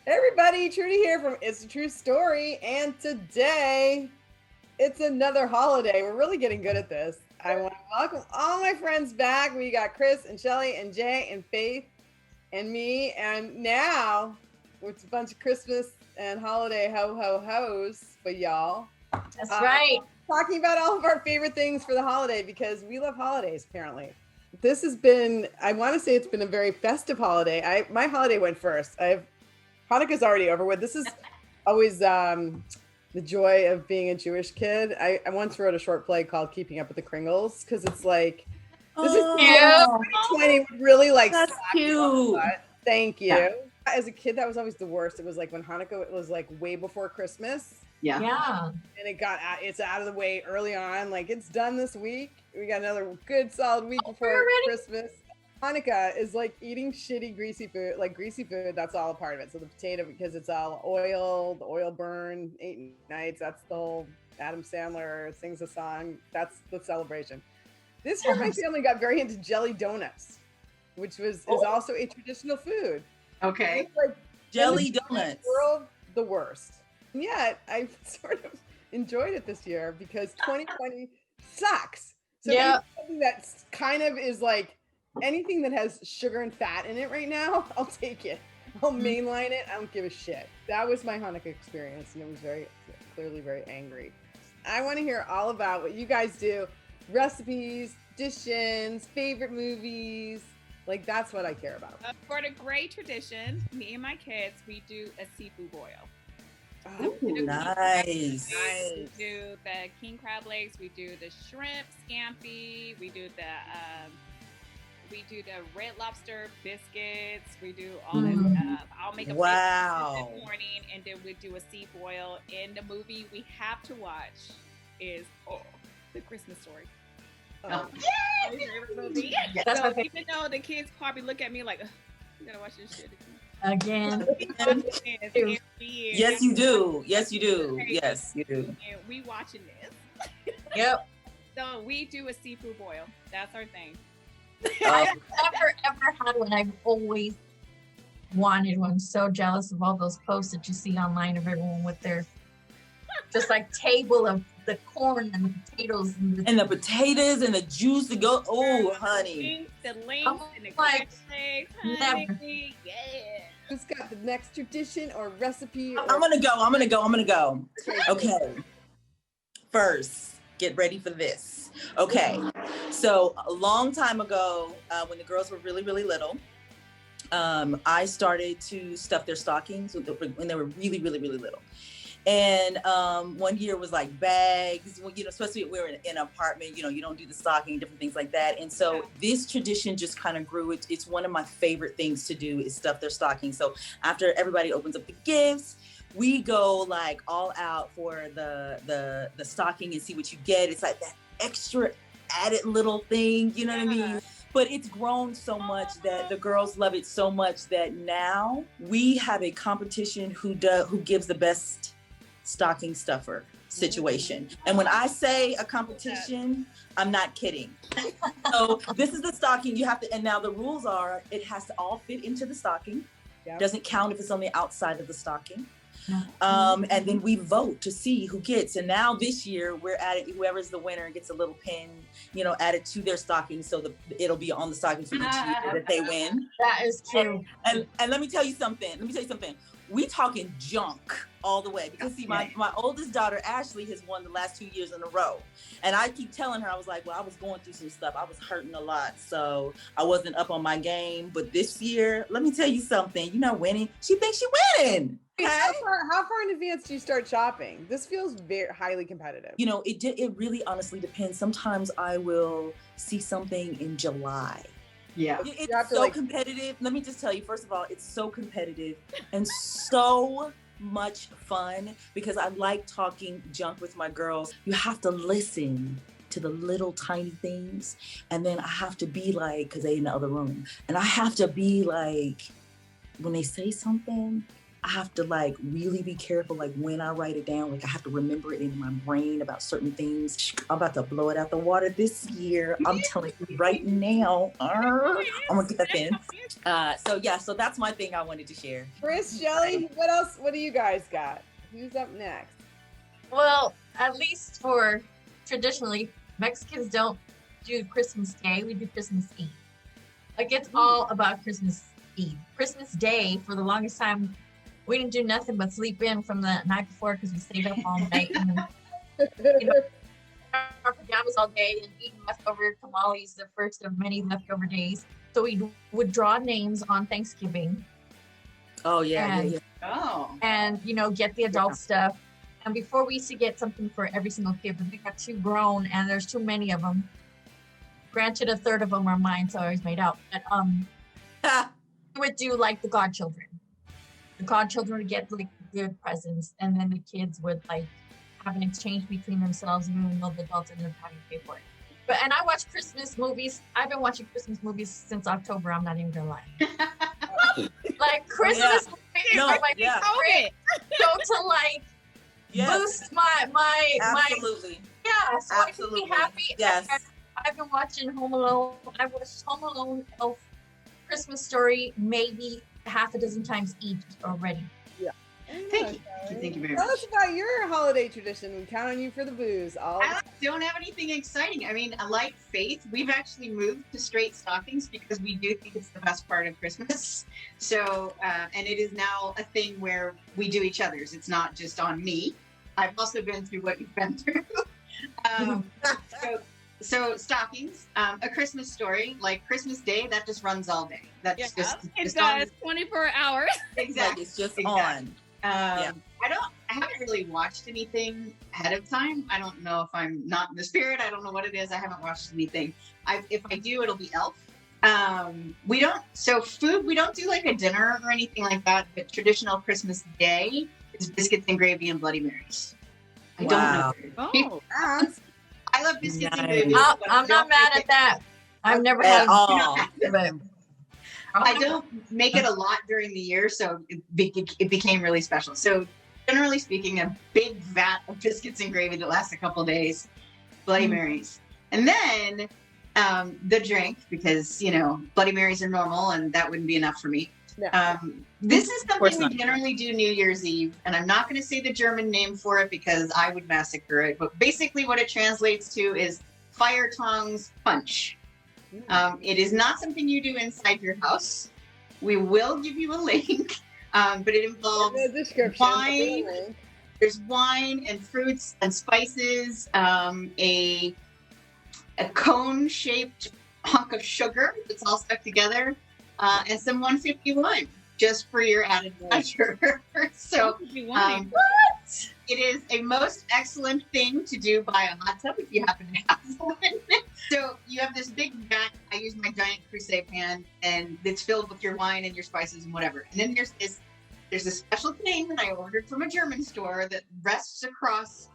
Hey everybody, Trudi here from It's a True Story, and today it's another holiday. We're really getting good at this. I want to welcome all my friends back. We got Kris and Shelly and Jay and Fath and me, and now it's a bunch of Christmas and holiday ho-ho-hos for y'all. That's right. Talking about all of our favorite things for the holiday because we love holidays, apparently. This has been, I want to say it's been a very festive holiday. My holiday went first. Hanukkah's already over with. This is always the joy of being a Jewish kid. I once wrote a short play called Keeping Up with the Kringles because it's like, this is 2020 really like. That's cute. Thank you. Yeah. As a kid, that was always the worst. It was like when Hanukkah was like way before Christmas. Yeah. And it's out of the way early on. Like it's done this week. We got another good solid week before Christmas. Hanukkah is like eating shitty greasy food, that's all a part of it. So the potato, because it's all oil, the oil burn, 8 nights, that's the whole Adam Sandler sings a song. That's the celebration. This year my family got very into jelly donuts, which is also a traditional food. Okay. It's like Jelly donuts. World the worst. And yet I sort of enjoyed it this year because 2020 sucks. So something that kind of is like anything that has sugar and fat in it right now, I'll take it. I'll mainline it. I don't give a shit. That was my Hanukkah experience, and it was very clearly very angry. I want to hear all about what you guys do, recipes, dishes, favorite movies. Like that's what I care about. For the Gray tradition, me and my kids, we do a seafood boil. Oh, nice. We do the king crab legs. We do the shrimp scampi. We do the red lobster biscuits. We do all that stuff. I'll make a this morning, and then we do a sea boil. And the movie we have to watch is The Christmas Story. Oh. My favorite movie. That's so my favorite. even though the kids probably look at me like, you gotta watch this shit Again. Yes, you do. Yes, you do. Yes, you do. And we watching this. Yep. So we do a seafood boil. That's our thing. I've never ever had one. I've always wanted one. So jealous of all those posts that you see online of everyone with their just like table of the corn and the potatoes and the potatoes and the juice to go. Oh, honey. The links and the crab legs, honey. Yeah. Who's got the next tradition or recipe? I'm gonna go. Okay. First, get ready for this. Okay. So a long time ago, when the girls were really, really little, I started to stuff their stockings when they were really, really, really little. And one year was like bags, especially if we were in an apartment, you don't do the stocking, different things like that. And so this tradition just kind of grew. It's one of my favorite things to do is stuff their stocking. So after everybody opens up the gifts, we go like all out for the stocking and see what you get. It's like that extra added little thing, you know what I mean? But it's grown so much that the girls love it so much that now we have a competition who gives the best stocking stuffer situation. And when I say a competition, I'm not kidding. So this is the stocking you have to, and now the rules are it has to all fit into the stocking. Yep. Doesn't count if it's on the outside of the stocking. And then we vote to see who gets. And now this year we're at it. Whoever's the winner gets a little pin, added to their stocking, so it'll be on the stocking for each year that they win. That is true. And let me tell you something. We talking junk all the way because see, my oldest daughter Ashley has won the last 2 years in a row, and I keep telling her, I was like, well, I was going through some stuff. I was hurting a lot, so I wasn't up on my game. But this year, let me tell you something. You're not winning. She thinks she's winning. Okay? How far in advance do you start shopping? This feels very highly competitive. It really honestly depends. Sometimes I will see something in July. Yeah. It's so competitive. Let me just tell you, first of all, it's so competitive and so much fun because I like talking junk with my girls. You have to listen to the little tiny things. And then I have to be like, because they're in the other room, and I have to be like, when they say something, I have to like really be careful, like when I write it down, like I have to remember it in my brain about certain things. I'm about to blow it out the water this year. I'm telling you right now. I'm gonna get that in. So that's my thing I wanted to share. Kris, Shelly, what else? What do you guys got? Who's up next? Well, at least for traditionally, Mexicans don't do Christmas Day. We do Christmas Eve. Like it's all about Christmas Eve. Christmas Day, for the longest time, we didn't do nothing but sleep in from the night before because we stayed up all night and our pajamas all day and eating leftover tamales, the first of many leftover days. So we would draw names on Thanksgiving. Oh yeah. And get the adult stuff. And before we used to get something for every single kid, but we got too grown and there's too many of them. Granted, a third of them are mine, so I always made out. But we would do like the godchildren. The godchildren would get like good presents, and then the kids would like have an exchange between themselves, even though the adults ended up having to pay for it. And I watch Christmas movies. I've been watching Christmas movies since October. I'm not even gonna lie. Like Christmas movies are my favorite. So to like boost my absolutely. So absolutely. I can be happy. Yes. I've been watching Home Alone. I've watched Home Alone, Elf, Christmas Story, maybe half a dozen times each already. Yeah. Thank you very much. Tell us about your holiday tradition. We count on you for the booze. I don't have anything exciting. I mean, like Faith, we've actually moved to straight stockings because we do think it's the best part of Christmas. So, and it is now a thing where we do each other's. It's not just on me. I've also been through what you've been through. So stockings, A Christmas Story, like Christmas Day, that just runs all day. That's just on 24 hours. Exactly. It's just on. I haven't really watched anything ahead of time. I don't know if I'm not in the spirit. I don't know what it is. I haven't watched anything. If I do, it'll be Elf. Food, we don't do like a dinner or anything like that, but traditional Christmas Day is biscuits and gravy and Bloody Marys. I don't know. I love biscuits and gravy. I'm not mad at that. I've never had but I don't make it a lot during the year, so it became really special. So generally speaking, a big vat of biscuits and gravy that lasts a couple days, Bloody Marys. And then the drink, because, Bloody Marys are normal and that wouldn't be enough for me. No. This is something we generally do New Year's Eve, and I'm not going to say the German name for it because I would massacre it, but basically what it translates to is fire tongs punch. It is not something you do inside your house. We will give you a link, but it involves wine. There's wine and fruits and spices, a cone-shaped hunk of sugar that's all stuck together, and some 151 just for your added pleasure. So, it is a most excellent thing to do by a hot tub if you happen to have one. So you have this big vat. I use my giant crusade pan, and it's filled with your wine and your spices and whatever. And then there's a special thing that I ordered from a German store that rests across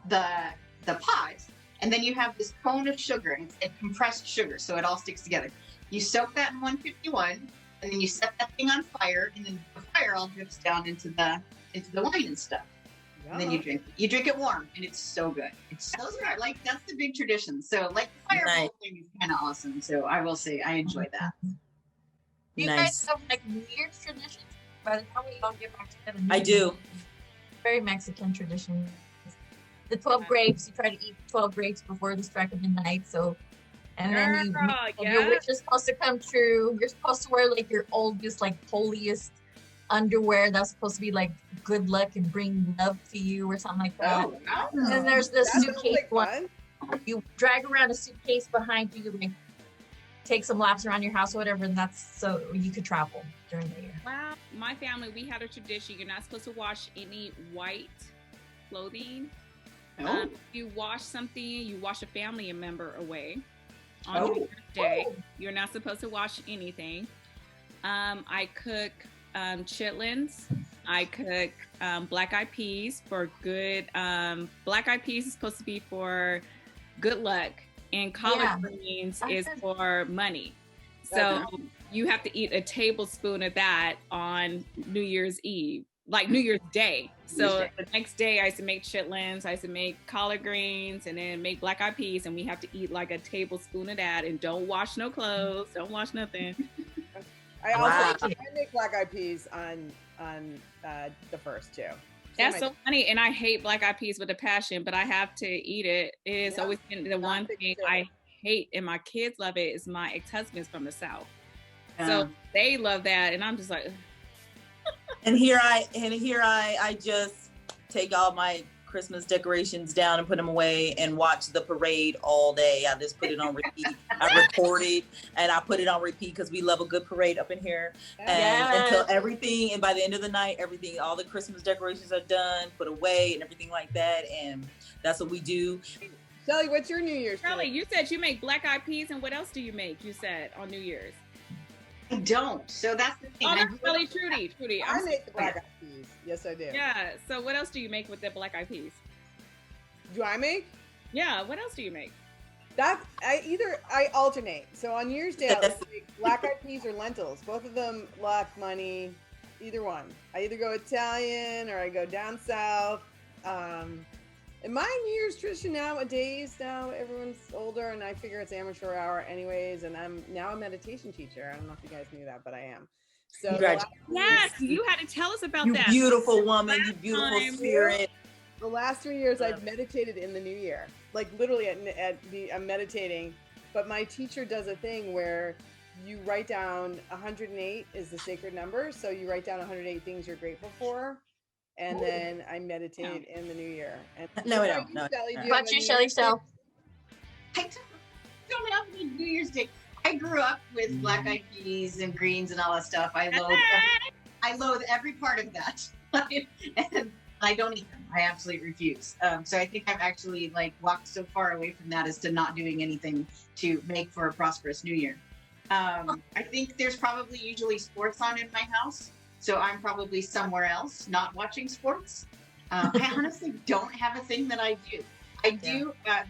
the pot, and then you have this cone of sugar, and it's compressed sugar, so it all sticks together. You soak that in 151, and then you set that thing on fire, and then the fire all drips down into the wine and stuff. And then you drink it warm, and it's so good. That's the big tradition. So like the fireball thing is kind of awesome. So I will say I enjoy that. You guys have like New Year's traditions? By the time we all get back together, I do. Very Mexican tradition. The 12 grapes. You try to eat 12 grapes before the strike of midnight. So, and then your wish is supposed to come true. You're supposed to wear like your oldest, like holiest underwear that's supposed to be like good luck and bring love to you or something like that. And then there's the suitcase one. You drag around a suitcase behind you, like take some laps around your house or whatever, and that's so you could travel during the year. Wow. My family, we had a tradition. You're not supposed to wash any white clothing. If you wash something, you wash a family member away. On your birthday, you're not supposed to wash anything. I cook chitlins. I cook black eyed peas for good. Black eyed peas is supposed to be for good luck, and collard greens is for money. So you have to eat a tablespoon of that on New Year's Eve. like New Year's Day. So the next day I used to make chitlins, I used to make collard greens, and then make black eyed peas, and we have to eat like a tablespoon of that, and don't wash no clothes, don't wash nothing. I also I make black eyed peas on the first too. That's so funny, and I hate black eyed peas with a passion, but I have to eat it. It is always been the one thing I hate, and my kids love it. Is my ex-husband's from the South, so they love that, and I'm just like. And here I just take all my Christmas decorations down and put them away and watch the parade all day. I just put it on repeat. I record it and I put it on repeat because we love a good parade up in here. And until everything, and by the end of the night, everything, all the Christmas decorations are done, put away and everything like that. And that's what we do. Shelly, what's your New Year's? Shelly, you said you make black eyed peas, and what else do you make? You said on New Year's. I don't. So that's the thing. Oh, that's really Trudi. I make the black eyed peas. Yes, I do. Yeah. So what else do you make with the black eyed peas? Do I make? Yeah. What else do you make? I alternate. So on New Year's Day, I'll make black eyed peas or lentils. Both of them lack money. Either one. I either go Italian or I go down south. And my New Year's tradition nowadays, everyone's older and I figure it's amateur hour anyways, and I'm now a meditation teacher. I don't know if you guys knew that, but I am. So yes, you had to tell us about you that. You beautiful woman, you beautiful spirit. The last 3 years I've meditated in the new year. Like literally I'm meditating, but my teacher does a thing where you write down 108 is the sacred number. So you write down 108 things you're grateful for. And then I meditate in the new year. And no. What's your Shelly self? I don't have any New Year's Day. I grew up with black eyed peas and greens and all that stuff. I loathe every part of that. And I don't eat them. I absolutely refuse. So I think I've actually walked so far away from that as to not doing anything to make for a prosperous New Year. I think there's probably usually sports on in my house. So I'm probably somewhere else not watching sports. I honestly don't have a thing that I do.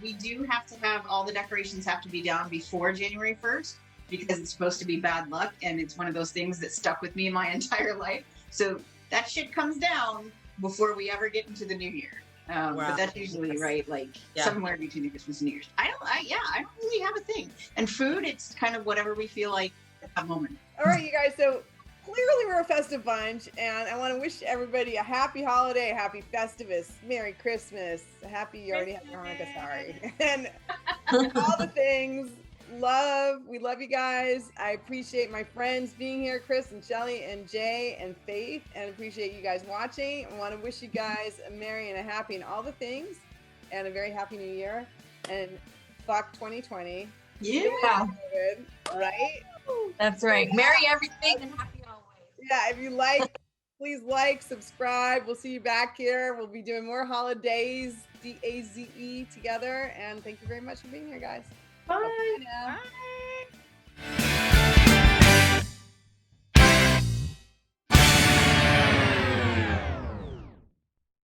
We do have to have all the decorations have to be down before January 1st because it's supposed to be bad luck. And it's one of those things that stuck with me my entire life. So that shit comes down before we ever get into the new year. But that's usually somewhere between the Christmas and New Year's. I don't really have a thing. And food, it's kind of whatever we feel like at that moment. All right, you guys. So clearly we're a festive bunch, and I want to wish everybody a happy holiday, a happy Festivus, Merry Christmas, you already have your Hanukkah, sorry, and all the things. We love you guys. I appreciate my friends being here, Kris and Shelly and Jay and Faith, and appreciate you guys watching. I want to wish you guys a merry and a happy and all the things, and a very happy new year, and fuck 2020. Yeah. COVID, right? That's right. Merry everything and happy always. Yeah, if you please subscribe. We'll see you back here. We'll be doing more Holidaze, DAZE together. And thank you very much for being here, guys. Bye. Bye.